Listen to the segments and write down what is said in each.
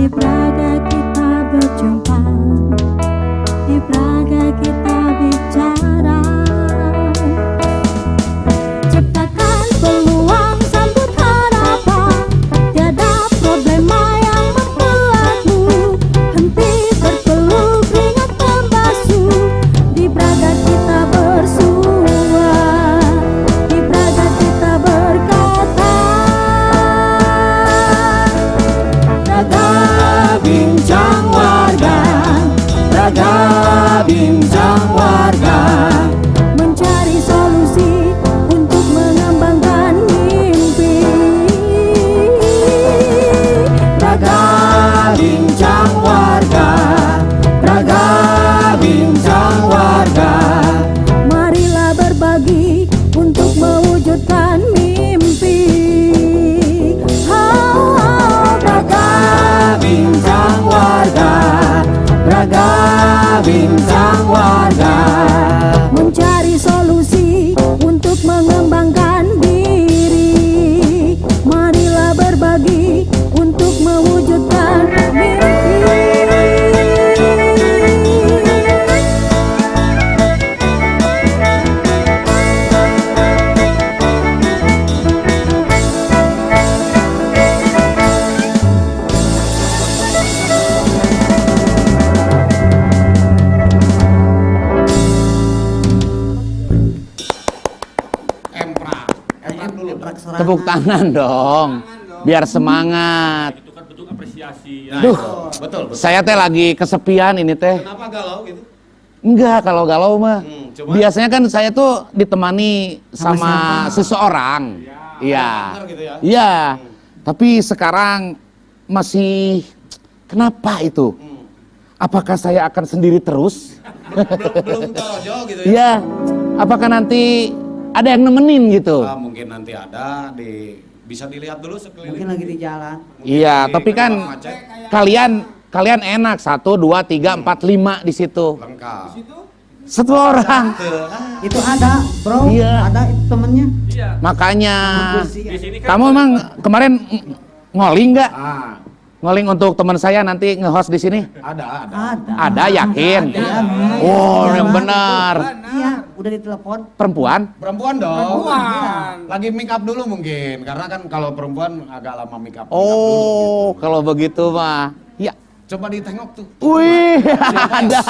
Di Praga kita berjumpa, di Praga kita bicara. Ciptakan peluang, sambut harapan. Tiada problema yang membuatmu henti berpeluh, keringat membasuh. Di Praga kita bersua, di Praga kita berkata. Praga bincang warga, Praga bincang warga, mencari solusi untuk mengembangkan mimpi. Praga bincang warga, Praga bincang warga, marilah berbagi untuk mewujudkan mimpi. Praga bincang warga, Praga bincang warga, mencari solusi untuk mengembangkan diri. Marilah berbagi untuk mewujudkan mimpi. Tepuk tangan dong, biar semangat. Itu kan bentuk apresiasi. Duh, Betul. saya teh lagi kesepian ini teh. Kenapa galau gitu? Enggak, kalau galau mah. Coba. Biasanya kan saya tuh ditemani sama seseorang. Iya. Partner gitu ya? Iya. Tapi sekarang masih kenapa itu? Apakah saya akan sendiri terus? belum tahu gitu ya? Iya. Apakah nanti ada yang nemenin gitu? Mungkin nanti ada bisa dilihat dulu sekeliling. Mungkin lagi di jalan. Iya, tapi kan kalian enak 1, 2, 3, 4, 5 di situ. Lengkap. Satu orang. Itu ada, bro. Iya. Ada itu temennya. Iya. Makanya Di sini kan kamu emang kemarin ngoling nggak? Ah, Ngoling untuk teman saya nanti nge-host di sini? ada. Ada, yakin? Oh, yang benar. Iya, udah ditelepon. Perempuan? Perempuan dong. Lagi make up dulu mungkin, karena kan kalau perempuan agak lama make up. Oh, kalau begitu mah. Ya. Coba ditengok tuh. Wih, ada.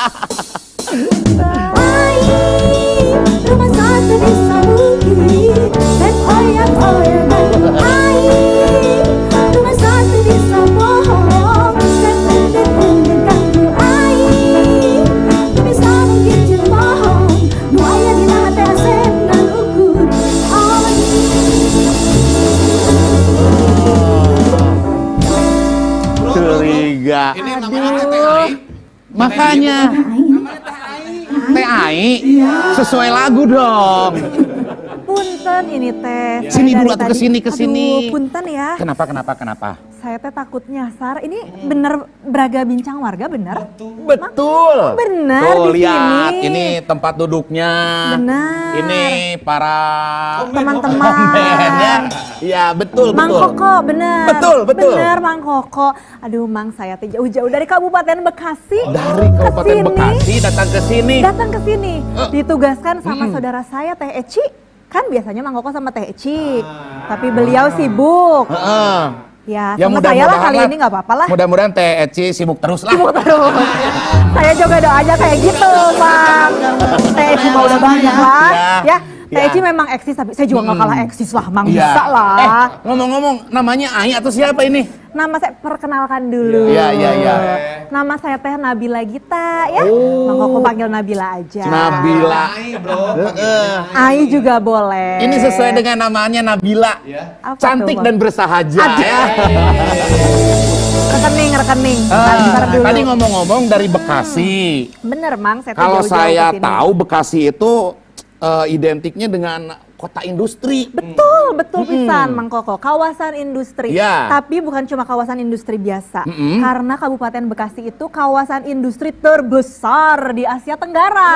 Rumah satu di Sabukit dan oyang-oyang air. Rumah satu di Sabohong dan pendek-pendek kaku air. Bisa mungkin jemaah nuaya di lahat asem dan ukur Curiga. Ini namanya TTI. Makanya Teh Ai sesuai lagu dong. Punten ini teh. Sini Saya dulu dari atuh, tadi- kesini, kesini. Aduh, punten ya. Kenapa? Saya teh takut nyasar. Ini bener Braga Bincang Warga bener? Betul. Benar Tuh, di lihat, sini. ini tempat duduknya. Benar. Ini para Teman-teman. ya. Iya, betul, Mang betul. Koko, bener. Betul. Bener, Mang Koko. Aduh, Mang, saya teh jauh-jauh dari Kabupaten Bekasi. Dari Kabupaten Kesini. Bekasi datang ke sini. Datang ke sini. Ditugaskan sama saudara saya, Teh Eci. Kan biasanya Mang Koko sama Teh Eci. Tapi beliau sibuk. Heeh. Ya, Ya sama saya lah kali mudah-mudahan ini nggak apa-apa lah. Mudah-mudahan Teh Eci sibuk terus lah. Sibuk terus. Saya juga doanya kayak gitu, Bang. Teh Eci mah udah banyak lah. Ya, Teh Ya. Eci memang eksis, tapi saya juga nggak kalah eksis lah, Mang. Iya. Bisa lah. Ngomong-ngomong, namanya Ai atau siapa ini? Nama saya perkenalkan dulu. Iya. Nama saya Teh Nabila Gita ya. Mang Koko panggil Nabila aja. Nabila. Ai juga boleh. Ini sesuai dengan namanya Nabila. Apa Cantik tuh, Bang? dan bersahaja ya. Rekening. Ntar dulu. Tadi ngomong-ngomong dari Bekasi. Bener, Mang. Saya teh Kalau jauh-jauh saya kesini. tahu Bekasi itu identiknya dengan kota industri. Betul pisan Mang Koko, kawasan industri. Iya. Tapi bukan cuma kawasan industri biasa. Karena Kabupaten Bekasi itu kawasan industri terbesar di Asia Tenggara.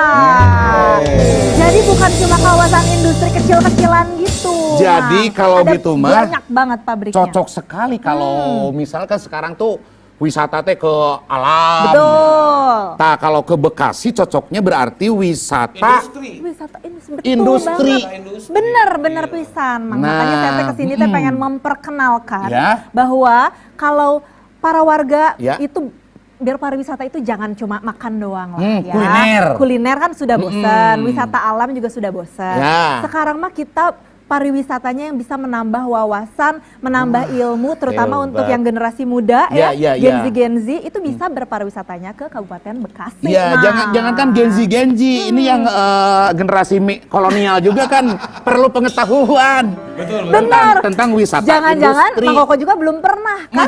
Jadi bukan cuma kawasan industri kecil-kecilan gitu. Jadi Mang. kalau Ada gitu mah banyak banget pabriknya. Cocok sekali kalau misalkan sekarang tuh wisata teh ke alam. Betul. Nah, kalau ke Bekasi cocoknya berarti wisata Wisata betul Industri. banget. Bener pisan. Nah, Makanya saya teh kesini teh pengen memperkenalkan Ya. bahwa kalau para warga Ya. itu biar pariwisata itu jangan cuma makan doang lah ya. kuliner. Kuliner kan sudah bosan, wisata alam juga sudah bosan. Ya. Sekarang mah kita pariwisatanya yang bisa menambah wawasan, menambah ilmu, terutama hebat. untuk yang generasi muda Ya, ya, ya, ya. Gen Z itu bisa berpariwisatanya ke Kabupaten Bekasi. Iya, Nah. jangan kan Genzi ini yang generasi kolonial juga kan perlu pengetahuan. Benar. Tentang wisata Jangan-jangan industri. Mang Koko juga belum pernah kan?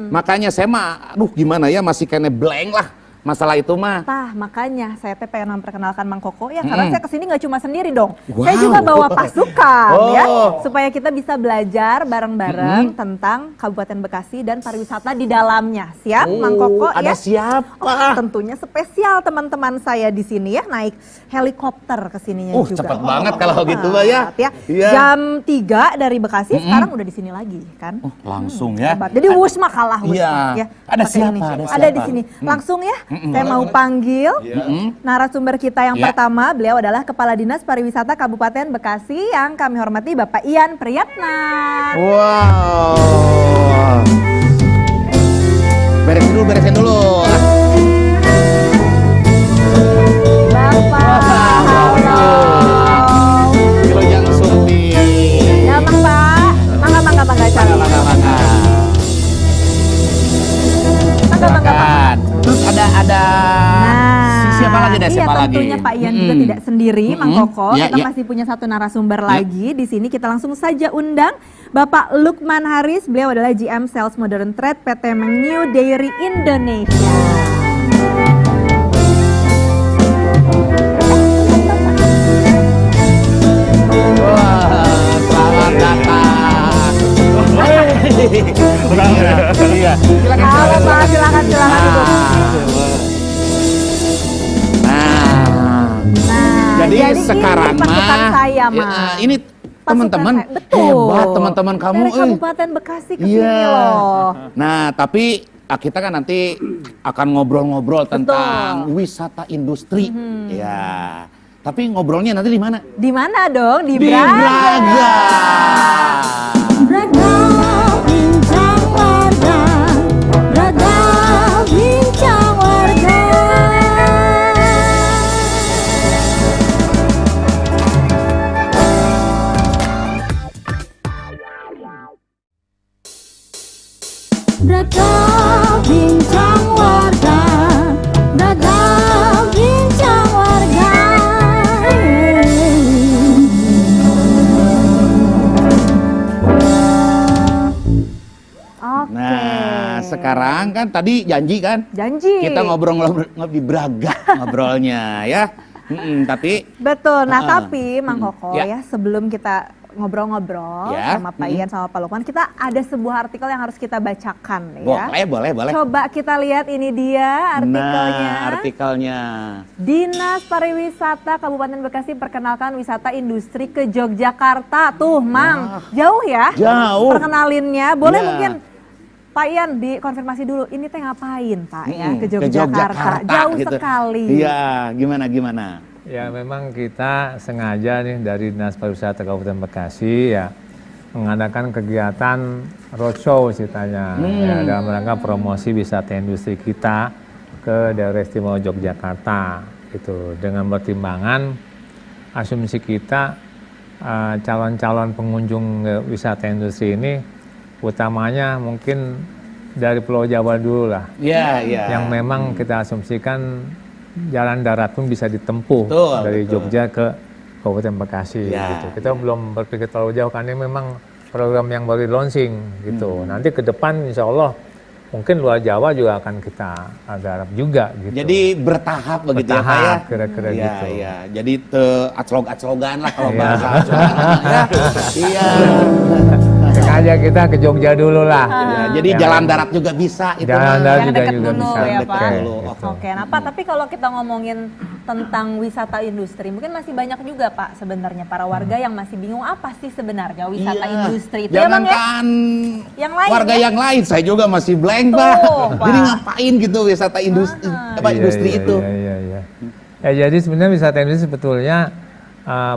Makanya saya mah aduh gimana ya masih kena blank lah masalah itu mah. Tah, makanya saya teh pengen memperkenalkan Mang Koko ya karena saya kesini nggak cuma sendiri dong. Wow. Saya juga bawa pasukan Oh. ya supaya kita bisa belajar bareng-bareng tentang Kabupaten Bekasi dan pariwisata di dalamnya. Siap, Mang Koko Ada ya? siapa? Oh, tentunya spesial teman-teman saya di sini ya naik helikopter ke sininya juga. Cepet banget kalau gitu Mbak ya. Iya. Jam 3 dari Bekasi sekarang udah di sini lagi kan. Langsung ya. Hebat. Jadi Wusma kalah Wusma Iya. ya. Ada Pakai siapa? ini. Ada Ada di siapa? sini. Langsung ya. Saya mau panggil narasumber kita yang Ya. pertama. Beliau adalah Kepala Dinas Pariwisata Kabupaten Bekasi yang kami hormati Bapak Ian Priyatna. Wow. Beresin dulu. Bapak, halo. Wilujeng Surti. Ya, Mang Pak. Mangga. Silakan. Terus ada siapa lagi deh? Iya, Siapa lagi? tentunya Pak Ian juga tidak sendiri, Mang Koko. Ya, Kita ya. masih punya satu narasumber lagi di sini. Kita langsung saja undang Bapak Lukman Haris. Beliau adalah GM Sales Modern Trade PT Mengniu Dairy Indonesia. Wah, selamat datang. Iya. Halo Pak, silakan duduk. Jadi sekarang ini pasukan mah saya mah. ini teman-teman Pasukan saya. Betul. hebat teman-teman kamu. Dari Kabupaten Bekasi ke sini Iya. loh. Nah, tapi kita kan nanti akan ngobrol-ngobrol tentang wisata industri. Ya. Tapi ngobrolnya nanti di mana? Di mana dong? Di Di Braga. Braga bincang warga, Braga bincang warga. Braga bincang warga, Braga bincang warga. Oke. Nah, sekarang kan tadi janji kan? Janji. Kita ngobrol-ngobrol di Braga ngobrolnya ya. Tapi Betul. Nah, Ah. tapi Mang Koko Ya. ya, sebelum kita ngobrol-ngobrol Ya. sama Pak Ian sama Pak Lukman, kita ada sebuah artikel yang harus kita bacakan ya. boleh. Coba kita lihat ini dia artikelnya. Nah, artikelnya. Dinas Pariwisata Kabupaten Bekasi perkenalkan wisata industri ke Yogyakarta. Tuh, Mang. Jauh ya? Jauh. Perkenalinnya. Boleh Ya. mungkin Pak Ian dikonfirmasi dulu. Ini teh ngapain, Pak ya ke Ke Yogyakarta? Jauh gitu. sekali. Iya, gimana? Ya memang kita sengaja nih dari Dinas Pariwisata Kabupaten Bekasi ya mengadakan kegiatan roadshow ceritanya ya, dalam rangka promosi wisata industri kita ke daerah istimewa Yogyakarta itu dengan pertimbangan asumsi kita calon-calon pengunjung wisata industri ini utamanya mungkin dari Pulau Jawa dulu lah Iya. yang memang kita asumsikan jalan darat pun bisa ditempuh dari Jogja ke Kabupaten Bekasi gitu. Kita belum berpikir terlalu jauh karena ini memang program yang baru launching gitu. Nanti ke depan insya Allah mungkin luar Jawa juga akan kita garap juga gitu. Jadi bertahap begitu ya Pak ya? Bertahap, kira-kira Iya, gitu. Iya, jadi aclog-aclogan lah kalau Iya. bahasa aclogan. Ya. Iya. sengaja kita ke Jogja dulu lah. Ya, jadi jalan darat juga bisa itu. Jalan mah. darat Yang juga dekat dulu bisa. ya, Dekat Pak. dulu. Oke, nah Pak, tapi kalau kita ngomongin tentang wisata industri, mungkin masih banyak juga Pak sebenarnya para warga yang masih bingung apa sih sebenarnya wisata Iya. industri itu ya Bang ya? Jangankan Yang lain warga ya? yang lain, saya juga masih blank, Tuh, Pak. Pak. Jadi ngapain gitu wisata industri, apa Iya, industri iya, itu? Iya. Ya, jadi sebenarnya wisata industri sebetulnya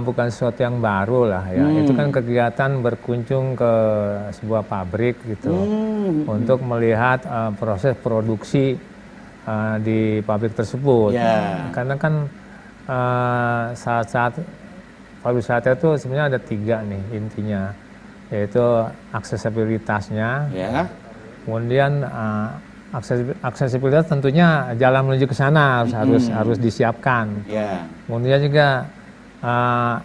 bukan sesuatu yang baru lah ya. Itu kan kegiatan berkunjung ke sebuah pabrik gitu untuk melihat proses produksi di pabrik tersebut. Ya. Karena kan saat-saat pariwisata itu sebenarnya ada 3 nih intinya, yaitu aksesibilitasnya, Ya. kemudian aksesibilitas tentunya jalan menuju ke sana harus disiapkan. Ya. Kemudian juga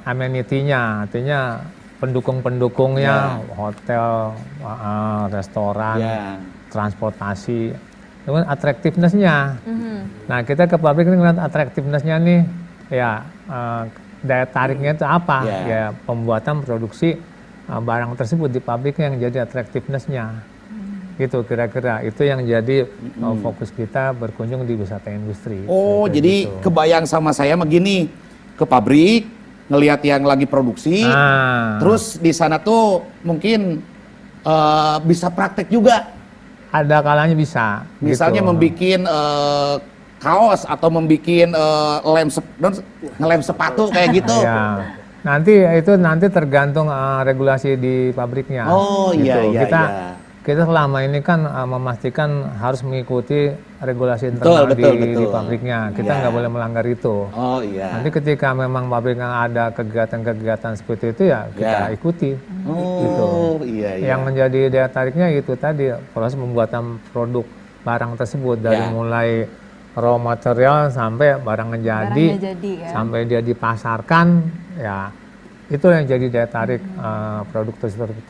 amenity-nya, artinya pendukung-pendukungnya, hotel, restoran, Ya. transportasi, kemudian attractiveness-nya. Nah, kita ke pabrik ini ngeliat attractiveness-nya nih, ya daya tariknya itu apa? Ya. Ya pembuatan produksi barang tersebut di pabriknya yang jadi attractiveness-nya. Gitu kira-kira, itu yang jadi fokus kita berkunjung di wisata industri. Oh, Kayak jadi gitu. kebayang sama saya begini, ke pabrik, ngelihat yang lagi produksi, terus di sana tuh mungkin bisa praktek juga. ada kalanya bisa. Misalnya gitu. membikin kaos atau membikin ngelem sepatu kayak gitu. Ya. Nanti tergantung regulasi di pabriknya. Oh, iya, iya, Kita iya. kita selama ini kan memastikan harus mengikuti regulasi Betul, internal betul, di betul. pabriknya. Kita Iya. nggak boleh melanggar itu. Oh iya. Nanti ketika memang pabriknya ada kegiatan-kegiatan seperti itu ya kita Ya. ikuti. Oh iya iya. Yang menjadi daya tariknya itu tadi proses pembuatan produk barang tersebut dari Ya. mulai raw material sampai barangnya jadi, Barangnya jadi, ya. sampai dia dipasarkan, ya itu yang jadi daya tarik produk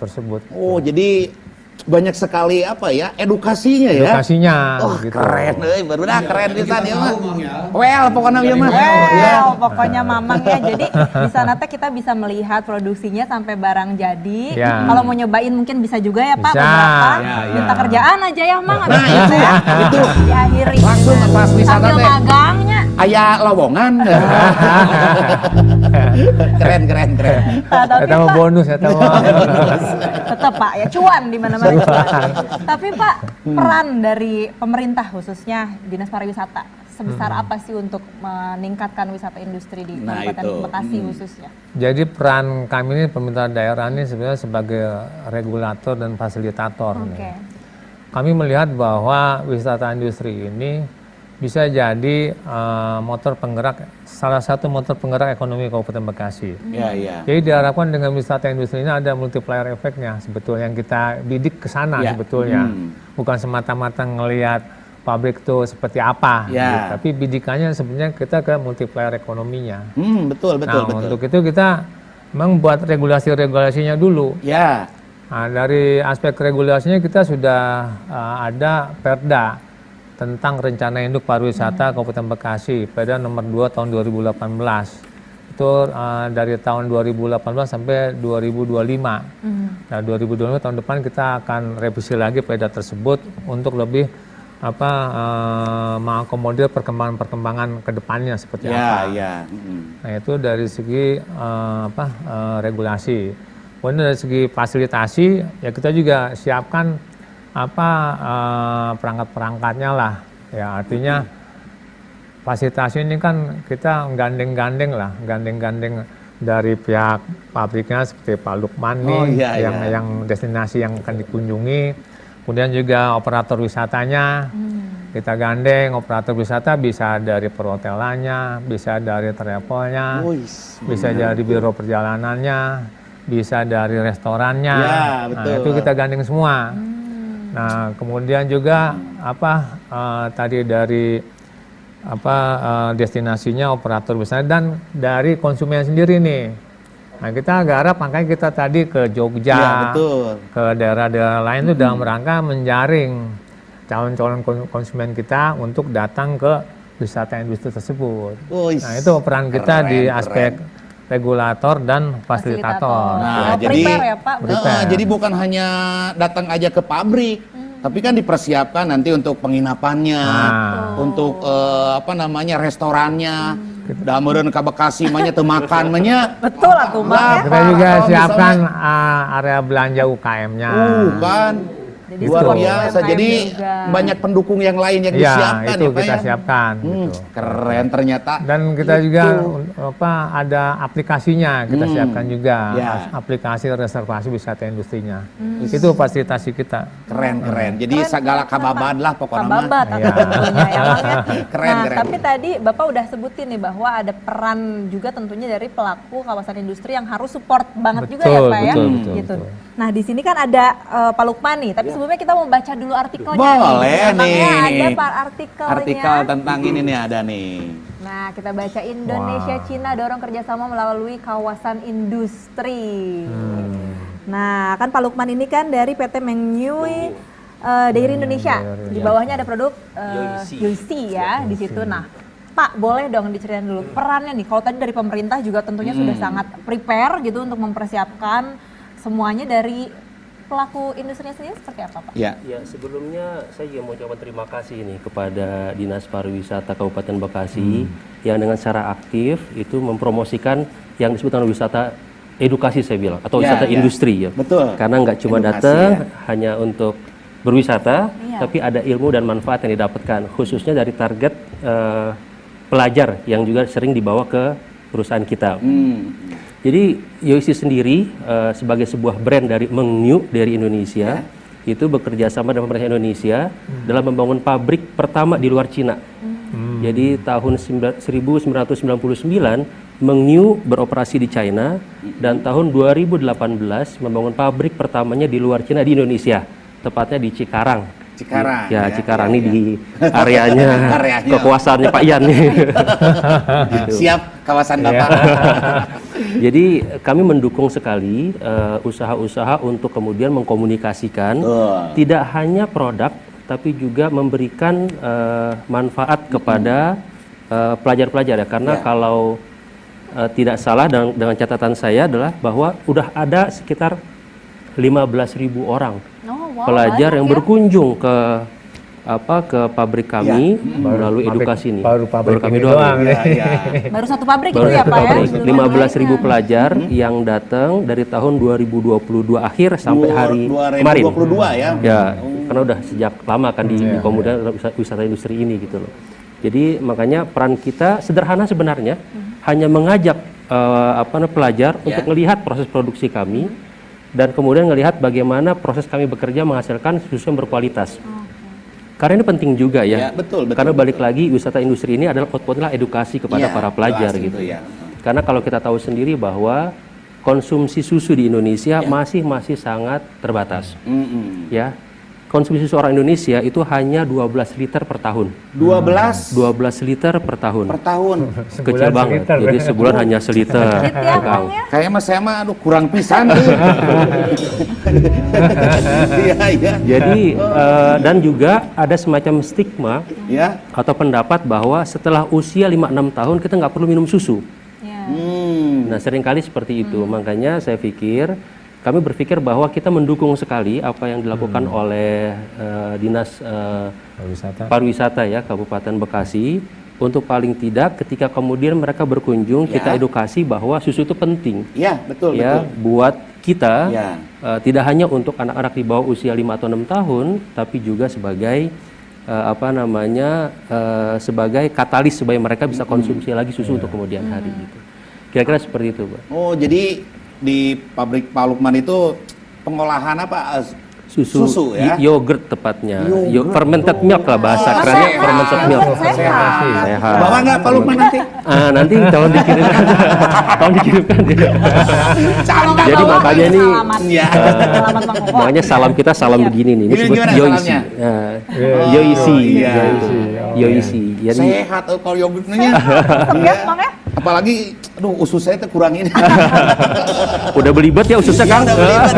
tersebut. Oh jadi banyak sekali apa ya edukasinya ya. Edukasinya. Oh gitu. keren, baru dah keren pisan ya mah. tahu, Mang, ya. Well pokoknya ya mah. Well, pokoknya mamang ya. Jadi di sana teh kita bisa melihat produksinya sampai barang jadi. Ya. Kalau mau nyobain mungkin bisa juga ya Pak Bisa. beberapa. Ya, ya. Minta kerjaan aja ya Mang. Nah itu ya, itu Diakhiri. langsung pas wisata Sambil teh magangnya. aya lowongan. keren. Nah, tapi Eta mah Pak, bonus, eta mah. tetap Pak ya cuan di mana-mana cuan. Tapi Pak, peran dari pemerintah khususnya Dinas Pariwisata sebesar apa sih untuk meningkatkan wisata industri di Nah, Kabupaten itu. Bekasi khususnya? Jadi peran kami ini pemerintah daerah ini sebenarnya sebagai regulator dan fasilitator. Oke. Nih. Kami melihat bahwa wisata industri ini bisa jadi motor penggerak, salah satu motor penggerak ekonomi Kabupaten Bekasi. Ya iya. Jadi diharapkan dengan wisata industri ini ada multiplier efeknya sebetulnya yang kita bidik ke sana Ya. sebetulnya. Bukan semata-mata ngelihat pabrik itu seperti apa, Ya. gitu. Tapi bidikannya sebenarnya kita ke multiplier ekonominya. Betul Nah, betul. untuk itu kita membuat regulasi-regulasinya dulu. Ya. Nah, dari aspek regulasinya kita sudah ada Perda tentang Rencana Induk Pariwisata Kabupaten Bekasi, Perda nomor 2 tahun 2018. Itu dari tahun 2018 sampai 2025. Nah, 2025 tahun depan kita akan revisi lagi Perda tersebut untuk lebih mengakomodir perkembangan-perkembangan ke depannya seperti apa. Ya. Nah, itu dari segi regulasi. Kemudian dari segi fasilitasi ya kita juga siapkan perangkat-perangkatnya lah. Ya artinya fasilitasi ini kan kita gandeng-gandeng dari pihak pabriknya seperti Pak Lukman nih Oh, iya, yang destinasi yang akan dikunjungi. Kemudian juga operator wisatanya. Kita gandeng operator wisata bisa dari perhotelannya, bisa dari travelnya, bisa dari biro perjalanannya, bisa dari restorannya. Ya, Nah, betul. itu kita gandeng semua. Nah, kemudian juga tadi dari destinasinya operator wisata dan dari konsumen sendiri nih. Nah, kita garap makanya kita tadi ke Jogja, Ya, betul. ke daerah-daerah lain itu dalam rangka menjaring calon-calon konsumen kita untuk datang ke wisata industri tersebut. Wih, Nah, itu peran kita keren, di keren. aspek regulator dan fasilitator. Nah, prepare ya Pak. Jadi bukan hanya datang aja ke pabrik, tapi kan dipersiapkan nanti untuk penginapannya, untuk restorannya. Da meureun ka Bekasi mah nya teu makan mah nya. Betul atuh Bang ya. Kita juga siapkan area belanja UKM-nya. Kan. Jadi Luar support biasa. UMKM Jadi juga. banyak pendukung yang lain yang Ya, disiapkan itu ya Pak kita ya. siapkan. Gitu. Keren ternyata. Dan kita juga ada aplikasinya kita siapkan juga. Ya. Aplikasi reservasi wisata industrinya. Itu fasilitasi kita. Keren. Jadi segala kababad lah pokoknya mah. Kababat Iya. tentunya ya Bang ya. Keren. Tapi tadi Bapak udah sebutin nih bahwa ada peran juga tentunya dari pelaku kawasan industri yang harus support banget juga ya Pak ya. Betul, Gitu. betul. Nah di sini kan ada Pak Lukman nih, tapi sebelumnya kita mau baca dulu artikelnya. Boleh Bang, nih. ya, ada Pak artikelnya. Artikel tentang ini nih ada nih. Nah kita baca Indonesia Cina dorong kerjasama melalui kawasan industri. Nah kan Pak Lukman ini kan dari PT Mengnyui Dairy Indonesia. Di bawahnya ada produk Yoisi ya di situ. Nah Pak boleh dong diceritain dulu perannya nih. Kalau tadi dari pemerintah juga tentunya sudah sangat prepare gitu untuk mempersiapkan semuanya, dari pelaku industrinya sendiri seperti apa Pak? Ya. Ya, sebelumnya saya juga mau ucapkan terima kasih nih kepada Dinas Pariwisata Kabupaten Bekasi yang dengan secara aktif itu mempromosikan yang disebut dengan wisata edukasi saya bilang, atau Ya, wisata ya. industri ya. Betul. Karena nggak cuma Edukasi, datang ya. hanya untuk berwisata, Iya. tapi ada ilmu dan manfaat yang didapatkan, khususnya dari target pelajar yang juga sering dibawa ke perusahaan kita. Jadi Yoisi sendiri sebagai sebuah brand dari Mengnyui dari Indonesia itu bekerja sama dengan pemerintah Indonesia dalam membangun pabrik pertama di luar Cina. Jadi tahun 1999 Mengnyui beroperasi di China dan tahun 2018 membangun pabrik pertamanya di luar Cina di Indonesia, tepatnya di Cikarang. Cikarang. Ya, Cikarang ini di areanya Areanya. kekuasaannya Pak Ian nih. Siap kawasan Bapak. Jadi kami mendukung sekali usaha-usaha untuk kemudian mengkomunikasikan tidak hanya produk tapi juga memberikan manfaat kepada pelajar-pelajar ya, karena kalau tidak salah dengan catatan saya adalah bahwa udah ada sekitar 15.000 orang pelajar yang berkunjung ke pabrik kami melalui edukasi ini. Baru pabrik kami ini doang. Baru satu pabrik Baru itu ya satu Pak ya? pabrik. Belum 15.000 yang pelajar yang datang dari tahun 2022 akhir sampai hari kemarin. 2022 ya. Ya, karena udah sejak lama kan di kemudian wisata industri ini gitu loh. Jadi makanya peran kita sederhana sebenarnya, hanya mengajak pelajar untuk melihat proses produksi kami dan kemudian melihat bagaimana proses kami bekerja menghasilkan susu yang berkualitas. Karena ini penting juga ya. Ya, betul. Karena balik lagi wisata industri ini adalah outputnya edukasi kepada Ya, para pelajar jelas gitu. itu ya. Karena kalau kita tahu sendiri bahwa konsumsi susu di Indonesia masih sangat terbatas. Ya. Konsumsi susu orang Indonesia itu hanya 12 liter per tahun. 12 liter per tahun. per tahun. Kecil banget. seliter. Jadi sebulan hanya seliter. ya, Kang. Bang, ya? Kayak mas saya mah aduh kurang pisan tuh. Iya. Jadi dan juga ada semacam stigma Ya. atau pendapat bahwa setelah usia 5-6 tahun kita nggak perlu minum susu. Ya. Nah, seringkali seperti itu. Makanya saya pikir kami berpikir bahwa kita mendukung sekali apa yang dilakukan oleh Dinas Pariwisata ya Kabupaten Bekasi, untuk paling tidak ketika kemudian mereka berkunjung kita edukasi bahwa susu itu penting. Ya, betul Ya, betul. buat kita Ya. tidak hanya untuk anak-anak di bawah usia 5 atau 6 tahun, tapi juga sebagai sebagai katalis supaya mereka bisa konsumsi lagi susu untuk kemudian hari gitu. Kira-kira seperti itu, Pak. Oh, jadi di pabrik Pak Lukman itu pengolahan apa? Susu ya? Yogurt tepatnya. Fermented milk lah bahasa kerennya, fermented milk. Sehat. Bawa nggak Pak Lukman nanti? Nanti tolong dikirimkan. Tolong dikirimkan. Canda. Jadi makanya ini Ya. Selamat Bang Koko. makanya salam kita salam begini nih. Ini Gini disebut gimana Yoisi. salamnya? Yoisi. iya. Yoisi. Jadi Sehat kalau yogurtnya. Siap Bang ya? Apalagi aduh usus saya tuh kurangin. udah belibet ya ususnya Kang. Udah belibet.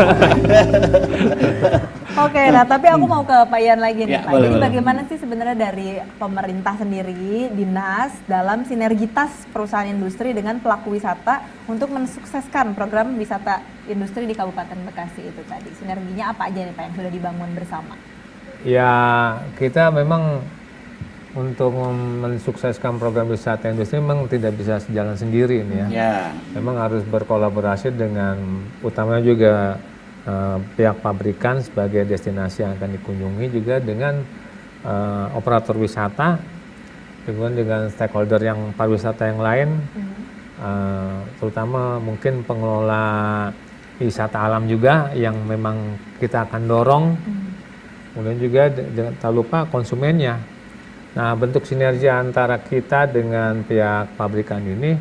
Oke, nah tapi aku mau ke Pak Ian lagi nih Ya, Pak. boleh, Jadi boleh. bagaimana sih sebenarnya dari pemerintah sendiri, dinas, dalam sinergitas perusahaan industri dengan pelaku wisata untuk mensukseskan program wisata industri di Kabupaten Bekasi itu tadi? Sinerginya apa aja nih Pak yang sudah dibangun bersama? Ya, kita memang untuk mensukseskan program wisata industri memang tidak bisa sejalan sendiri ini ya. Ya. Memang harus berkolaborasi dengan utamanya juga pihak pabrikan sebagai destinasi yang akan dikunjungi, juga dengan operator wisata, dengan stakeholder yang pariwisata yang lain, terutama mungkin pengelola wisata alam juga yang memang kita akan dorong. Kemudian juga jangan tak lupa konsumennya. Nah, bentuk sinergi antara kita dengan pihak pabrikan ini,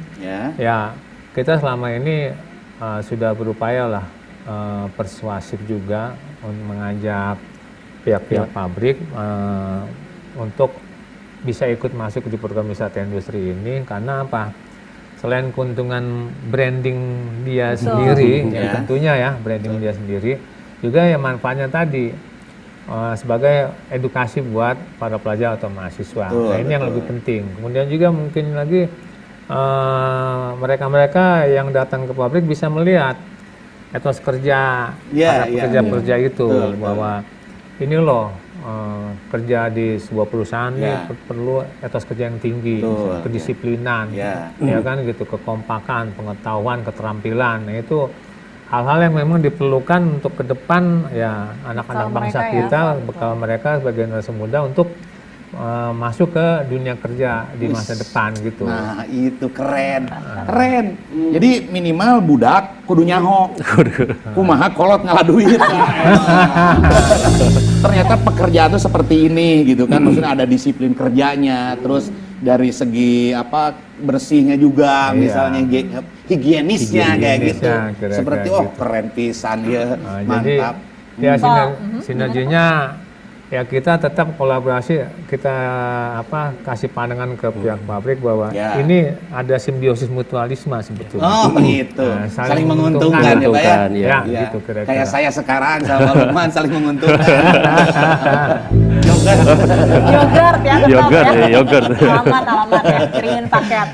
ya kita selama ini sudah berupaya lah persuasif juga untuk mengajak pihak-pihak pabrik untuk bisa ikut masuk di program wisata industri ini. Karena apa? Selain keuntungan branding dia sendiri, ya, tentunya ya branding dia sendiri, juga ya manfaatnya tadi sebagai edukasi buat para pelajar atau mahasiswa. Nah, ini yang lebih penting. Kemudian juga mungkin lagi mereka-mereka yang datang ke pabrik bisa melihat etos kerja para pekerja-pekerja itu, bahwa ini loh kerja di sebuah perusahaan ini perlu etos kerja yang tinggi, kedisiplinan, ya kan gitu, kekompakan, pengetahuan, keterampilan. Nah, itu hal-hal yang memang diperlukan untuk ke depan ya anak-anak bangsa kita, bekal mereka sebagai generasi muda untuk masuk ke dunia kerja di masa depan gitu. Nah, itu keren. Keren. Jadi minimal budak kudu nyaho. Kumaha kolot ngalah duit. Ternyata pekerjaan tuh seperti ini gitu kan. Maksudnya ada disiplin kerjanya, terus dari segi apa bersihnya juga, misalnya higienisnya kayak gitu. Seperti gitu. Keren pisan ya. Mantap. Jadi ya sinerginya ya kita tetap kolaborasi, kita kasih pandangan ke pihak pabrik bahwa ini ada simbiosis mutualisme sebetulnya. Oh gitu, saling menguntungkan ya Pak ya? Ya, gitu kira-kira. Kayak saya sekarang sama Lukman saling menguntungkan. Yogurt ya, Yogurt, yogurt. Alamat ya, kirimin paket.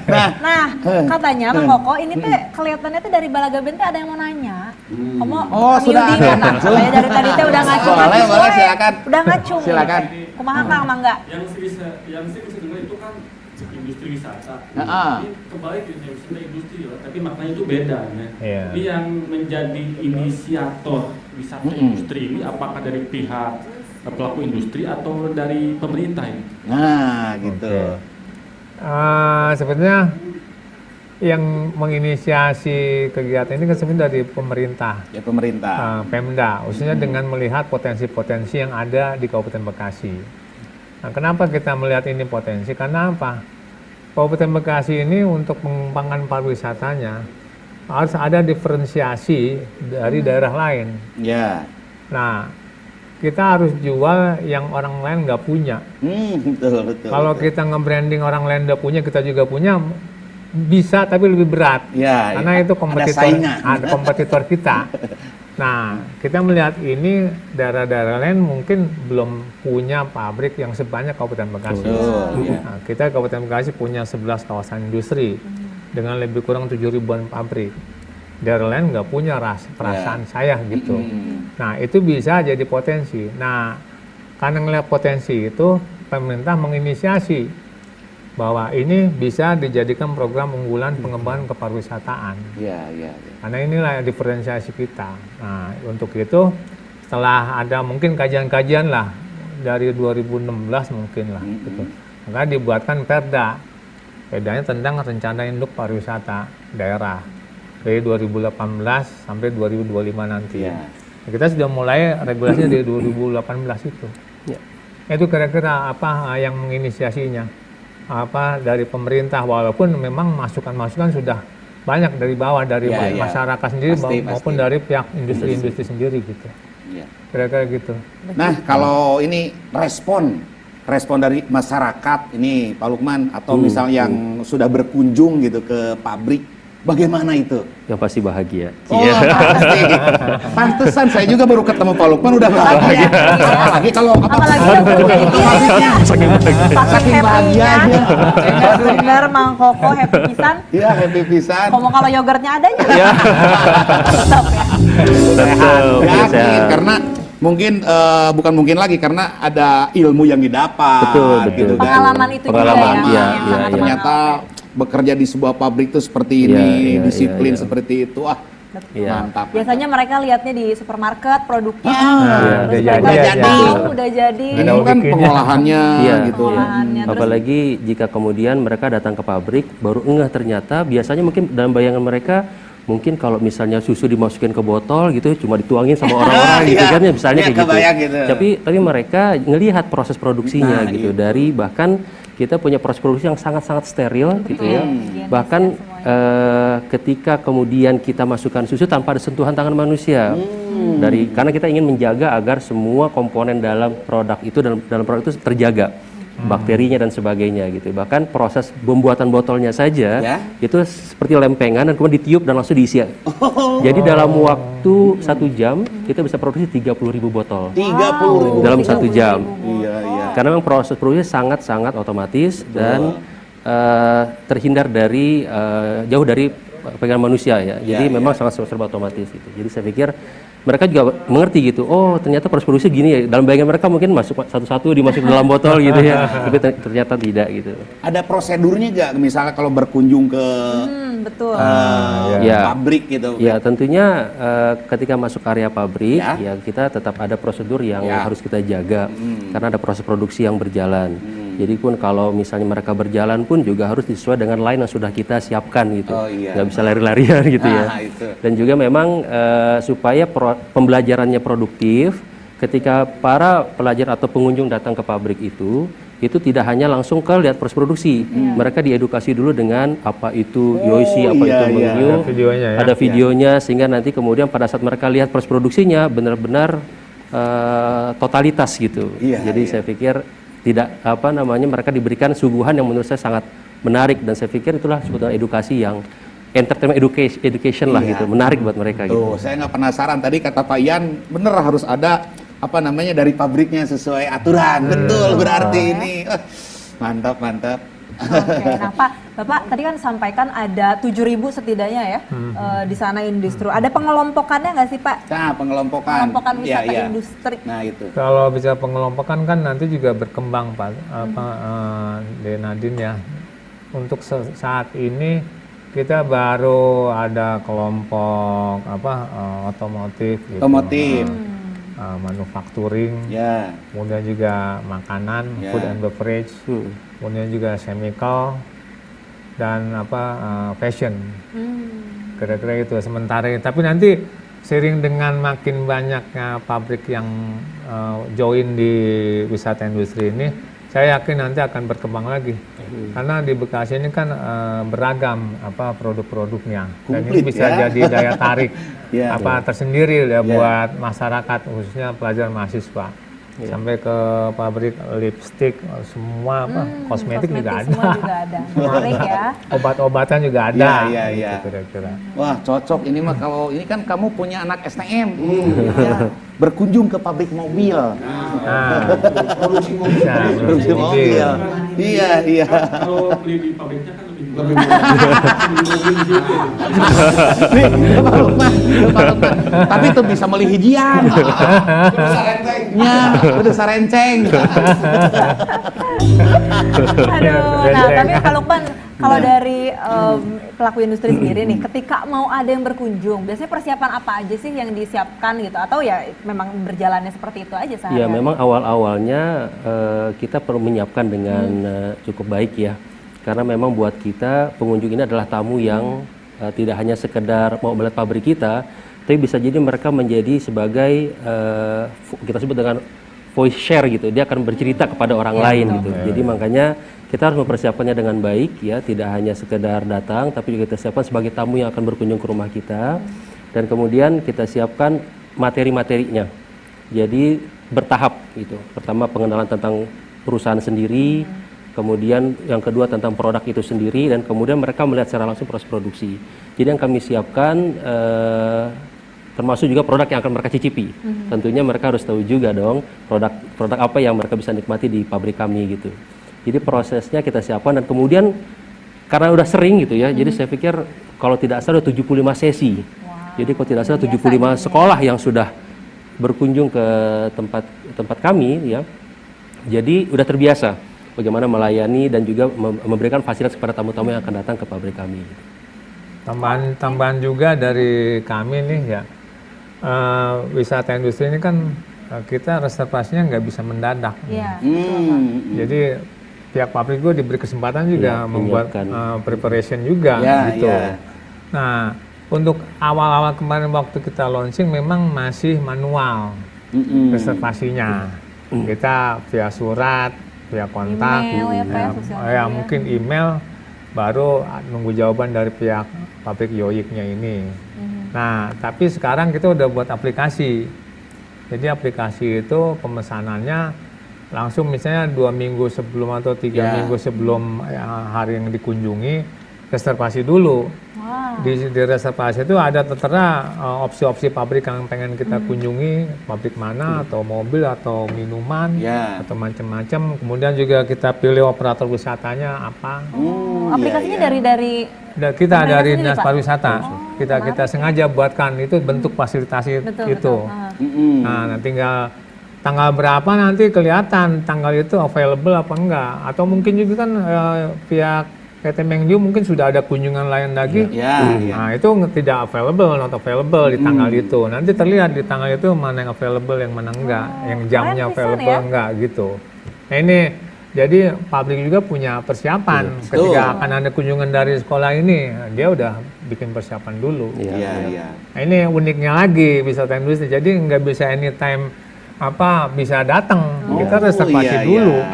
Nah, katanya Mang Koko ini teh kelihatannya tuh dari Balaga Ben teh ada yang mau nanya. Sudah ada. Katanya dari tadi teh udah ngacung. Boleh silakan. Udah ngacung. Silakan. Kumaha Kang Mangga? Yang saya bisa dengar itu kan industri wisata. Ini kembali ke industri ya, tapi maknanya itu beda ya. Ini yang menjadi inisiator wisata industri ini apakah dari pihak pelaku industri atau dari pemerintah ini? Nah, gitu. Sebenarnya yang menginisiasi kegiatan ini kan sebenarnya dari pemerintah. Ya, pemerintah. Pemda, khususnya dengan melihat potensi-potensi yang ada di Kabupaten Bekasi. Nah, kenapa kita melihat ini potensi? Karena apa? Kabupaten Bekasi ini untuk mengembangkan pariwisatanya harus ada diferensiasi dari daerah lain. Ya. Nah, kita harus jual yang orang lain nggak punya. Betul. Kalau kita nge-branding orang lain udah punya, kita juga punya, bisa tapi lebih berat. Karena itu ada kompetitor kita. Nah, kita melihat ini daerah-daerah lain mungkin belum punya pabrik yang sebanyak Kabupaten Bekasi. Nah, kita Kabupaten Bekasi punya 11 kawasan industri dengan lebih kurang 7.000-an pabrik. Daerah lain nggak punya perasaan saya gitu. Nah, itu bisa jadi potensi. Nah, karena ngelihat potensi itu, pemerintah menginisiasi bahwa ini bisa dijadikan program unggulan pengembangan kepariwisataan. Karena inilah diferensiasi kita. Nah, untuk itu setelah ada mungkin kajian-kajian lah dari 2016 mungkin lah gitu. Maka dibuatkan Perda. Perdanya tentang rencana induk pariwisata daerah dari 2018 sampai 2025 nanti. Kita sudah mulai regulasinya dari 2018 itu. Itu kira-kira apa yang menginisiasinya? Dari pemerintah, walaupun memang masukan-masukan sudah banyak dari bawah, dari masyarakat sendiri maupun dari pihak industri-industri sendiri gitu. Kira-kira gitu. Nah, kalau ini respon dari masyarakat ini Pak Lukman atau misalnya yang sudah berkunjung gitu ke pabrik Bagaimana itu? Yang pasti bahagia. Oh, pasti. Pantesan saya juga baru ketemu Pak Lukman udah bahagia. Apalagi kalau Apalagi yang pabriknya saking bahagianya. bener Mang Koko happy pisan. Iya, happy pisan. Ngomong kalau yogurtnya adanya. Iya. Tetap ya. Sehat. Yakin Sehat. karena mungkin bukan mungkin lagi karena ada ilmu yang didapat. Betul. Gitu kan. Pengalaman itu Pengalaman, juga ya. iya, yang iya, sangat iya. Ternyata bekerja di sebuah pabrik itu seperti ini, Iya, iya, disiplin iya. seperti itu. Ah, Iya. mantap. Biasanya mereka lihatnya di supermarket produknya, udah terus jadi mereka aja. tahu udah jadi. Ini kan pengolahannya Iya. gitu. Pengolahannya. Terus Apalagi jika kemudian mereka datang ke pabrik baru ngeh ternyata biasanya mungkin dalam bayangan mereka mungkin kalau misalnya susu dimasukin ke botol gitu cuma dituangin sama orang-orang gitu Iya. kan ya misalnya Iya, kayak gitu. kebayang gitu. Tapi mereka ngelihat proses produksinya Nah, gitu itu. dari bahkan kita punya proses produksi yang sangat-sangat steril gitu ya. Bahkan ketika kemudian kita masukkan susu tanpa ada sentuhan tangan manusia. Karena kita ingin menjaga agar semua komponen dalam produk itu dalam produk itu terjaga. Bakterinya dan sebagainya gitu. Bahkan proses pembuatan botolnya saja Ya. itu seperti lempengan dan kemudian ditiup dan langsung diisi. Jadi dalam waktu 1 jam kita bisa produksi 30.000 botol 30.000 dalam 1 jam. Iya, iya. Karena memang proses produksinya sangat-sangat otomatis dan terhindar dari jauh dari pegangan manusia ya. Jadi memang sangat serba otomatis gitu. Jadi saya pikir mereka juga mengerti gitu. Oh, ternyata proses produksi gini ya. Dalam bayangan mereka mungkin masuk satu-satu dimasuk dalam botol gitu ya. Tapi ternyata tidak gitu. Ada prosedurnya nggak? Misalnya kalau berkunjung ke betul. Ya. pabrik gitu. Ya tentunya ketika masuk area pabrik Ya. ya kita tetap ada prosedur yang Ya. harus kita jaga karena ada proses produksi yang berjalan. Jadi pun kalau misalnya mereka berjalan pun juga harus disesuai dengan line yang sudah kita siapkan gitu. Oh, iya. Nggak bisa lari-larian gitu ya. Ah, itu. Dan juga memang supaya pembelajarannya produktif ketika para pelajar atau pengunjung datang ke pabrik itu tidak hanya langsung ke lihat proses produksi. Mereka diedukasi dulu dengan apa itu yoishi, apa iya, itu iya. mengyu, Ada videonya ya. ada videonya sehingga nanti kemudian pada saat mereka lihat proses produksinya benar-benar totalitas gitu. Iya, Jadi iya. saya pikir tidak mereka diberikan suguhan yang menurut saya sangat menarik dan saya pikir itulah sebetulnya edukasi yang entertainment education lah Iya. gitu, menarik buat mereka gitu. Tuh, saya nggak penasaran tadi kata Pak Ian, bener harus ada dari pabriknya sesuai aturan. Betul, berarti ini. Mantap, mantap. Oke, nah Bapak tadi kan sampaikan ada 7.000 setidaknya ya di sana industri. Ada pengelompokannya nggak sih Pak? Nah, pengelompokan. Pengelompokan Iya, wisata iya. industri. Nah, itu. Kalau bisa pengelompokan kan nanti juga berkembang Pak, Denadin ya. Untuk saat ini kita baru ada kelompok otomotif, gitu. Otomotif. Manufacturing, Ya. kemudian juga makanan, Ya. food and beverage, kemudian juga chemical dan fashion. Kira-kira itu sementara ini. Tapi nanti seiring dengan makin banyaknya pabrik yang join di wisata industri ini, saya yakin nanti akan berkembang lagi. Karena di Bekasi ini kan beragam produk-produknya. Dan ini Komplit, bisa ya. jadi daya tarik Ya. tersendiri ya buat masyarakat, khususnya pelajar mahasiswa. Sampai ke pabrik lipstick, semua kosmetik juga ada. Semua juga ada. Menarik ya. Obat-obatan juga ada. Iya, iya, iya. gitu kira-kira. Wah, cocok ini mah kalau ini kan kamu punya anak STM. Ya. Berkunjung ke pabrik mobil. Nah, Produksi mobil. bisa, Produksi mobil. Iya, iya. Kalau beli di pabriknya kan lebih Lebih murah. Nih, Pak Lukman. Tapi itu bisa beli hijian. Bisa renteng. Ya, udah sarenceng. Aduh, nah tapi Pak Lukman, kalau dari pelaku industri sendiri nih, ketika mau ada yang berkunjung, biasanya persiapan apa aja sih yang disiapkan gitu? Atau ya memang berjalannya seperti itu aja sehari-hari? Ya memang awal-awalnya kita perlu menyiapkan dengan cukup baik ya. Karena memang buat kita pengunjung ini adalah tamu yang tidak hanya sekedar mau melihat pabrik kita, tapi bisa jadi mereka menjadi sebagai kita sebut dengan voice share gitu. Dia akan bercerita kepada orang lain gitu. Jadi makanya kita harus mempersiapkannya dengan baik ya, tidak hanya sekedar datang, tapi juga kita siapkan sebagai tamu yang akan berkunjung ke rumah kita. Dan kemudian kita siapkan materi-materinya. Jadi bertahap gitu. Pertama pengenalan tentang perusahaan sendiri, kemudian yang kedua tentang produk itu sendiri, dan kemudian mereka melihat secara langsung proses produksi. Jadi yang kami siapkan termasuk juga produk yang akan mereka cicipi. Tentunya mereka harus tahu juga dong produk apa yang mereka bisa nikmati di pabrik kami gitu. Jadi prosesnya kita siapkan, dan kemudian karena udah sering gitu ya, jadi saya pikir kalau tidak salah 75 sesi. Jadi kalau tidak salah 75 sekolah yang sudah berkunjung ke tempat kami ya. Jadi udah terbiasa bagaimana melayani dan juga memberikan fasilitas kepada tamu-tamu yang akan datang ke pabrik kami. Tambahan juga dari kami nih ya, wisata industri ini kan kita reservasinya nggak bisa mendadak. Iya. Jadi pihak pabrik gue diberi kesempatan juga membuat preparation juga gitu. Nah, untuk awal-awal kemarin waktu kita launching memang masih manual reservasinya. Kita via surat, via kontak, email, mungkin email, baru nunggu jawaban dari pihak pabrik Yoyiknya ini. Nah, tapi sekarang kita udah buat aplikasi. Jadi aplikasi itu pemesanannya langsung misalnya 2 minggu sebelum atau 3 minggu sebelum hari yang dikunjungi, reservasi dulu. Di reservasi itu ada tertera opsi-opsi pabrik yang pengen kita kunjungi, pabrik mana, atau mobil, atau minuman, atau macam-macam. Kemudian juga kita pilih operator wisatanya apa. Aplikasinya dari kita dari Dinas Pariwisata. Kita sengaja buatkan itu bentuk fasilitasi itu. Nah, tinggal tanggal berapa nanti kelihatan tanggal itu available apa enggak, atau mungkin juga kan pihak PT Mengju mungkin sudah ada kunjungan lain lagi. Nah, itu tidak available, not available di tanggal itu. Nanti terlihat di tanggal itu mana yang available, yang mana enggak, yang jamnya available enggak gitu. Nah, ini jadi pabrik juga punya persiapan ketika akan ada kunjungan dari sekolah ini, dia udah bikin persiapan dulu. Nah, ini uniknya lagi wisata industri. Jadi nggak bisa anytime bisa datang, kita reservasi dulu.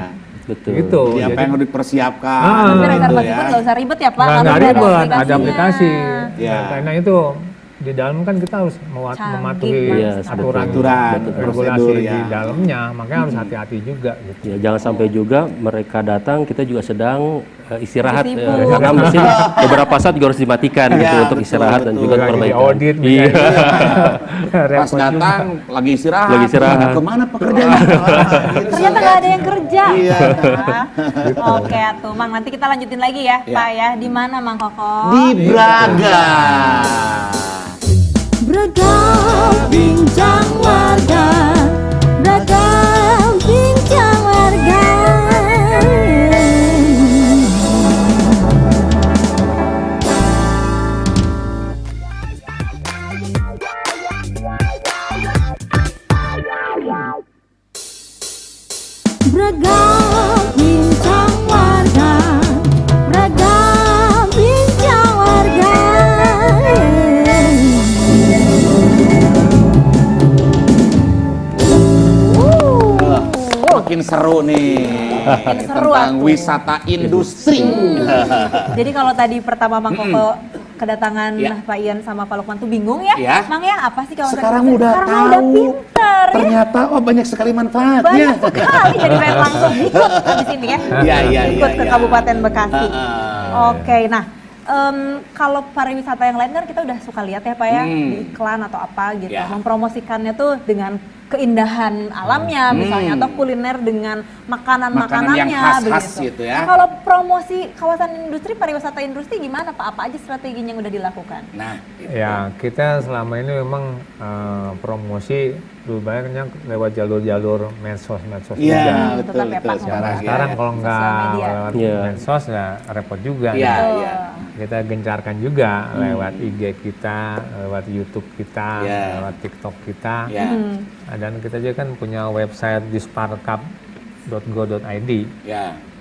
Betul. Gitu. Jadi apa yang harus dipersiapkan. Tapi reservasi pun nggak usah ribet ya Pak. Nggak ribet, ada aplikasi. Ya. Karena itu di dalam kan kita harus mematuhi aturan regulasi di dalamnya, makanya harus hati-hati juga gitu. Ya, jangan sampai juga mereka datang kita juga sedang istirahat karena mesin beberapa saat juga harus dimatikan gitu untuk istirahat dan juga perbaikan. Audit Pas datang lagi istirahat. Kemana pekerjaannya? Ternyata nggak ada yang kerja. Oke tuh Mang, nanti kita lanjutin lagi ya Pak ya. Di mana Mang Koko? Di Braga. Braga bincang warga, Braga bincang warga. Braga bincang warga, Braga bincang warga. Makin seru nih. Tentang wisata industri. Jadi kalau tadi pertama Mang Koko kedatangan Pak Ian sama Pak Lukman tuh bingung ya, Mang ya, apa sih kawasan sekarang industri? udah Sekarang tahu. udah pinter ya. Ternyata banyak sekali manfaatnya. Banyak sekali, jadi pengen langsung ikut habis ini ya. Ikut ke Kabupaten Bekasi. Oke, nah kalau pariwisata yang lain kan kita udah suka lihat ya Pak ya, di iklan atau apa gitu, mempromosikannya tuh dengan keindahan alamnya misalnya, atau kuliner dengan makanan-makanannya yang khas-khas begitu. gitu ya. Kalau promosi kawasan industri, pariwisata industri gimana Pak? Apa aja strateginya yang udah dilakukan? Nah, ya kita selama ini memang promosi lebih banyaknya lewat jalur-jalur medsos juga. Iya, betul. Sekarang kalau nggak lewat medsos ya repot juga. Kita gencarkan juga lewat IG kita, lewat YouTube kita, lewat TikTok kita. Dan kita juga kan punya website disparcup.go.id.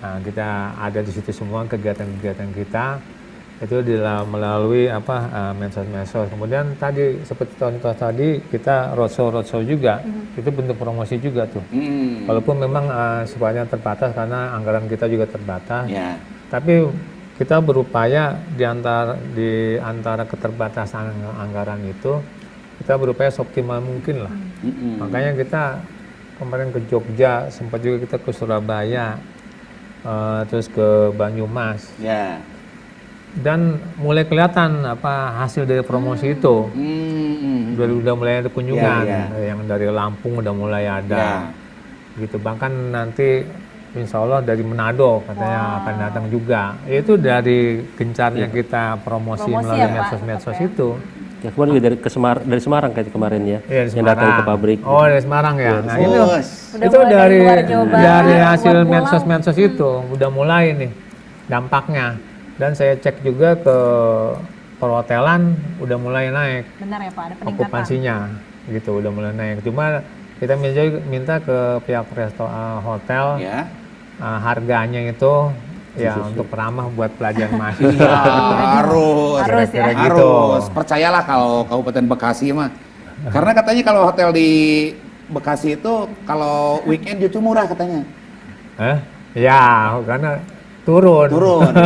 Nah, kita ada di situ semua kegiatan-kegiatan kita. Itu melalui medsos-medsos. Kemudian tadi seperti contoh tadi kita roadshow juga. Itu bentuk promosi juga tuh. Walaupun memang sifatnya terbatas karena anggaran kita juga terbatas. Tapi kita berupaya di antara keterbatasan anggaran itu, kita berupaya seoptimal mungkin lah. Makanya kita kemarin ke Jogja, sempat juga kita ke Surabaya. terus ke Banyumas. Ya. Dan mulai kelihatan hasil dari promosi itu. Udah mulai ada kunjungan, yang dari Lampung udah mulai ada. Gitu, bahkan nanti insya Allah dari Manado katanya akan datang juga. Itu dari gencarnya kita promosi melalui medsos-medsos itu. Ya kemarin juga dari Semarang kayak kemarin ya, yang datang ke pabrik. Oh dari Semarang ya. Nah itu Udah mulai dari hasil medsos-medsos itu udah mulai nih dampaknya. Dan saya cek juga ke perhotelan udah mulai naik. Benar ya Pak, ada peningkatan. Okupansinya gitu udah mulai naik. Cuma kita minta ke pihak hotel harganya itu ya untuk ramah buat pelajar mahasiswa. Harus ya. Harus. Percayalah kalau Kabupaten Bekasi mah. Karena katanya kalau hotel di Bekasi itu kalau weekend justru murah katanya. Ya, karena turun.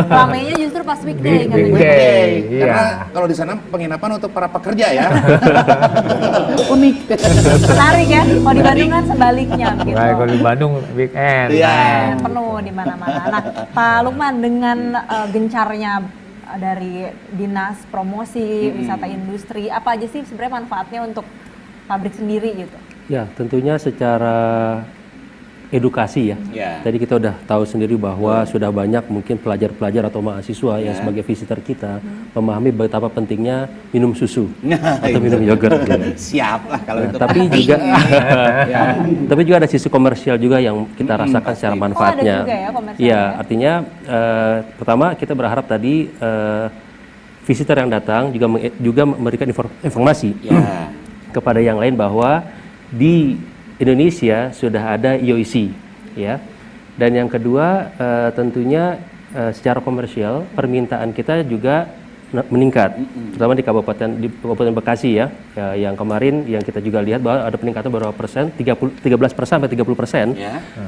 Ramainya justru pas weekday kan. Weekday, iya. Karena kalau di sana penginapan untuk para pekerja ya. Unik. Menarik ya. Kalau di Bandung kan sebaliknya gitu. Kalau di Bandung weekend. Iya. Penuh di mana-mana. Nah, Pak Lukman dengan gencarnya dari Dinas Promosi Wisata Industri, apa aja sih sebenarnya manfaatnya untuk pabrik sendiri gitu? Ya, tentunya secara edukasi ya. Tadi kita udah tahu sendiri bahwa sudah banyak mungkin pelajar-pelajar atau mahasiswa yang sebagai visitor kita memahami betapa pentingnya minum susu atau minum yogurt. Siap lah kalau itu. Tapi juga ada sisi komersial juga yang kita rasakan secara manfaatnya. Ada juga ya komersial. Iya, artinya pertama kita berharap tadi visitor yang datang juga memberikan informasi kepada yang lain bahwa di Indonesia sudah ada IOIC ya. Dan yang kedua tentunya secara komersial permintaan kita juga meningkat, terutama di Kabupaten Bekasi ya, yang kemarin yang kita juga lihat bahwa ada peningkatan berapa persen, 13% sampai 30%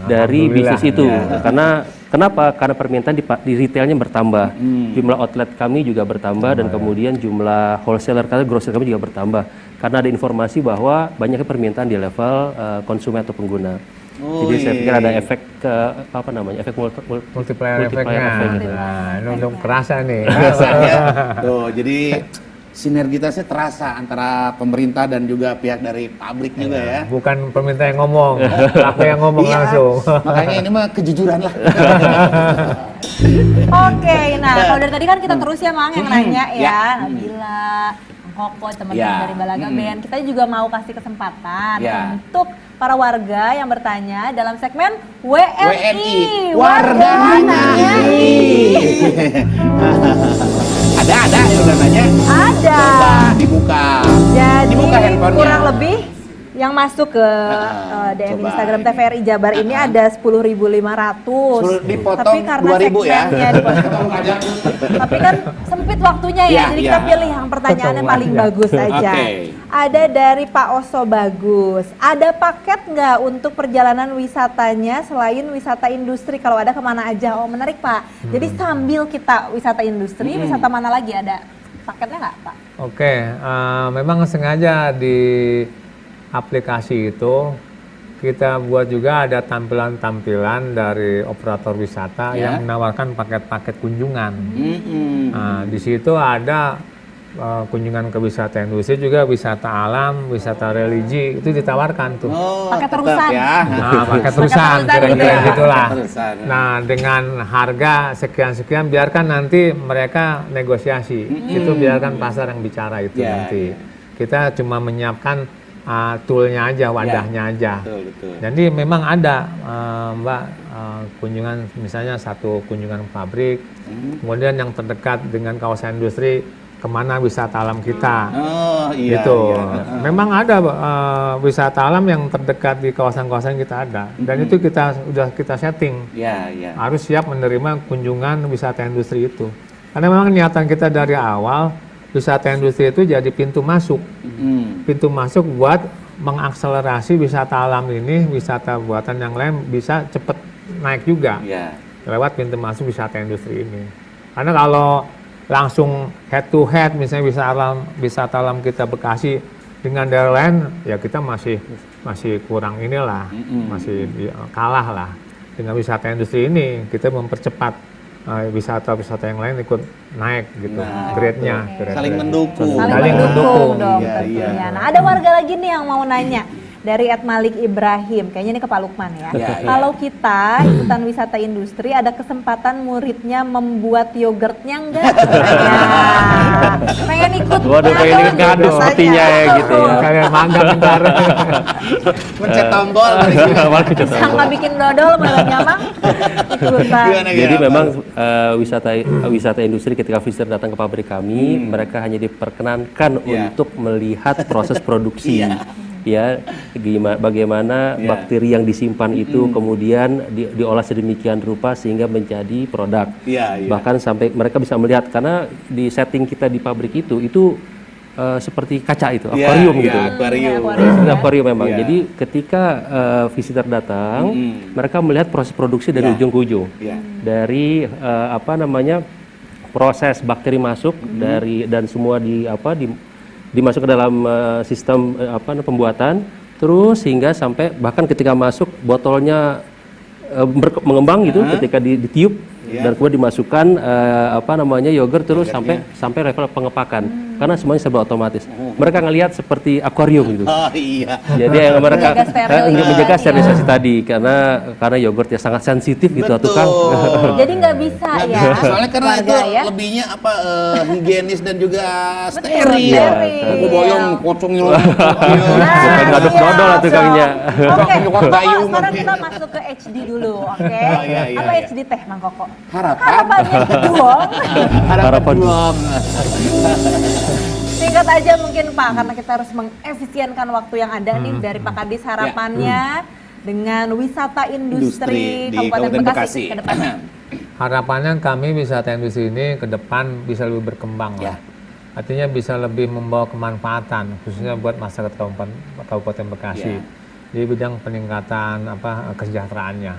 dari bisnis itu. Karena kenapa? Karena permintaan di retailnya bertambah, jumlah outlet kami juga bertambah dan kemudian jumlah wholesaler grocer kami juga bertambah. Karena ada informasi bahwa banyaknya permintaan di level konsumen atau pengguna. Jadi saya pikir ada efek efek multiplier efeknya. Nah, ini untuk kerasa nih. Tuh, jadi sinergitasnya terasa antara pemerintah dan juga pihak dari pabrik juga ya. Bukan pemerintah yang ngomong, aku yang ngomong langsung. Makanya ini mah kejujuran lah. Oke, nah kalau dari tadi kan kita terus ya Mang yang nanya ya, Nabila, Koko, teman-teman dari Balaga Band. Kita juga mau kasih kesempatan untuk para warga yang bertanya dalam segmen WNI. Warga nanya. Ada yang udah nanya? Ada. Coba dibuka. Jadi dibuka handphonenya. Kurang lebih yang masuk ke DM Instagram TVRI Jabar ini ada 10.500. Dipotong tapi karena 2.000 ya. Tapi kan sempit waktunya ya, jadi kita pilih yang pertanyaannya paling bagus aja. Ada dari Pak Oso Bagus. Ada paket nggak untuk perjalanan wisatanya selain wisata industri? Kalau ada kemana aja? Oh menarik Pak. Jadi sambil kita wisata industri, wisata mana lagi ada paketnya nggak Pak? Oke, memang sengaja di aplikasi itu kita buat juga ada tampilan-tampilan dari operator wisata yang menawarkan paket-paket kunjungan. Nah, di situ ada kunjungan ke wisata industri, juga wisata alam, wisata religi, itu ditawarkan tuh. Paket terusan. Nah, paket terusan kira-kira gitulah. Nah, dengan harga sekian-sekian biarkan nanti mereka negosiasi. Itu biarkan pasar yang bicara itu nanti. Kita cuma menyiapkan toolnya aja, wadahnya aja. Betul. Jadi memang ada Mbak kunjungan, misalnya satu kunjungan pabrik, kemudian yang terdekat dengan kawasan industri kemana wisata alam kita. Gitu. Memang ada wisata alam yang terdekat di kawasan-kawasan kita ada, dan itu kita setting. Harus siap menerima kunjungan wisata industri itu. Karena memang niatan kita dari awal wisata industri itu jadi pintu masuk. Pintu masuk buat mengakselerasi wisata alam ini, wisata buatan yang lain bisa cepat naik juga. Lewat pintu masuk wisata industri ini. Karena kalau langsung head to head misalnya wisata alam kita Bekasi dengan daerah lain, ya kita masih kurang inilah, masih kalah lah. dengan wisata industri ini kita mempercepat wisata-wisata yang lain ikut naik gitu, grade-nya. Saling mendukung. Saling mendukung dong Iya, tentunya. iya. Nah, ada warga lagi nih yang mau nanya dari Malik Ibrahim, kayaknya ini ke Pak Lukman ya. Iya, iya. Kalau kita ikutan wisata industri, ada kesempatan muridnya membuat yogurtnya enggak? Pengen ikut. Waduh, pengen ikut ngadu sepertinya ya gitu ya. Kayak magang ntar. Mencet tombol. Sama bikin dodol malah nyamang. Ikutan. Jadi memang wisata industri ketika visitor datang ke pabrik kami, mereka hanya diperkenankan untuk melihat proses produksi. Ya, bagaimana bakteri yang disimpan itu kemudian diolah sedemikian rupa sehingga menjadi produk. Bahkan sampai mereka bisa melihat, karena di setting kita di pabrik itu seperti kaca itu, akuarium gitu. Akuarium memang. Jadi ketika visitor datang, mereka melihat proses produksi dari ujung ke ujung. Dari proses bakteri masuk dan semua dimasuk ke dalam sistem pembuatan, terus hingga sampai bahkan ketika masuk botolnya mengembang gitu, ketika ditiup dan kemudian dimasukkan yogurt terus sampai level pengepakan, karena semuanya serba otomatis. Mereka ngelihat seperti akuarium gitu. Oh iya. Jadi yang mereka menjaga ya. sterilisasi tadi, karena yogurt ya sangat sensitif gitu tukang. Jadi nggak bisa ya. Soalnya karena itu ya. lebihnya higienis dan juga Betul, steril. steril. Aku boyong pocongnya. Bukan ngaduk dodol lah tukangnya. Oke, kayu sekarang kita masuk ke HD dulu, oke? iya, Apa iya. HD teh, Mang Koko? Harapannya dong. harapan doang. Singkat aja mungkin Pak, karena kita harus mengefisienkan waktu yang ada nih dari Pak Kadis, harapannya dengan wisata industri Di Kabupaten Bekasi ke depan. Harapannya kami wisata industri ini ke depan bisa lebih berkembang lah. Artinya bisa lebih membawa kemanfaatan khususnya buat masyarakat Kabupaten Bekasi di bidang peningkatan kesejahteraannya.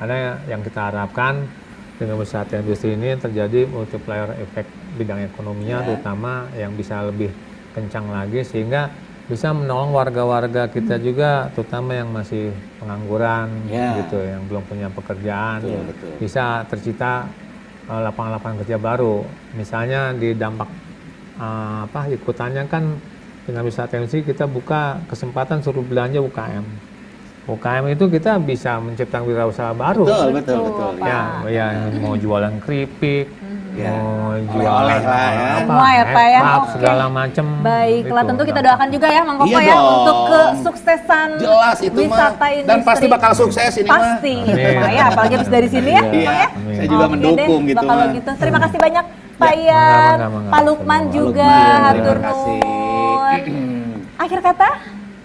Karena yang kita harapkan dengan wisata industri ini terjadi multiplier efek bidang ekonominya, terutama yang bisa lebih kencang lagi sehingga bisa menolong warga-warga kita juga, terutama yang masih pengangguran gitu, yang belum punya pekerjaan, bisa tercipta lapangan-lapangan kerja baru. Misalnya di dampak ikutannya kan dengan wisata industri kita buka kesempatan suruh belanja UKM. UKM itu kita bisa menciptakan wirausaha baru. Betul. Ya, mau jualan keripik, mau jualan oleh-oleh lah ya. Semua ya, Pak ya. Pap, Oke. segala macam. Baiklah, gitu, tentu kita dampak. doakan juga ya Mang Koko Iya ya dong. untuk kesuksesan Jelas itu wisata mah. industri. Dan pasti bakal sukses ini mah. Pasti, Amin. ya, apalagi habis dari sini ya, Iya, Bang ya. saya juga Oke mendukung deh, gitu kalau mah. gitu. Terima kasih banyak Pak Ian, Mangga. Pak Lukman juga, Lukman, hatur terima kasih. nuhun. Akhir kata?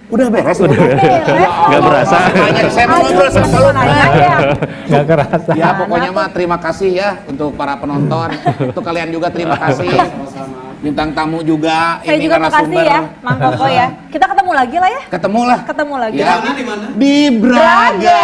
Udah beres. Nggak berasa. Saya mau ngobrol sama Pak Lukman. Nggak kerasa. Ya pokoknya mah terima kasih ya untuk para penonton. Untuk kalian juga terima kasih. Bintang tamu juga. Saya juga makasih narasumber. ya, Mang Koko ya. Kita ketemu lagi lah ya. Ketemu lah. Ketemu lagi. Ya. Di Braga.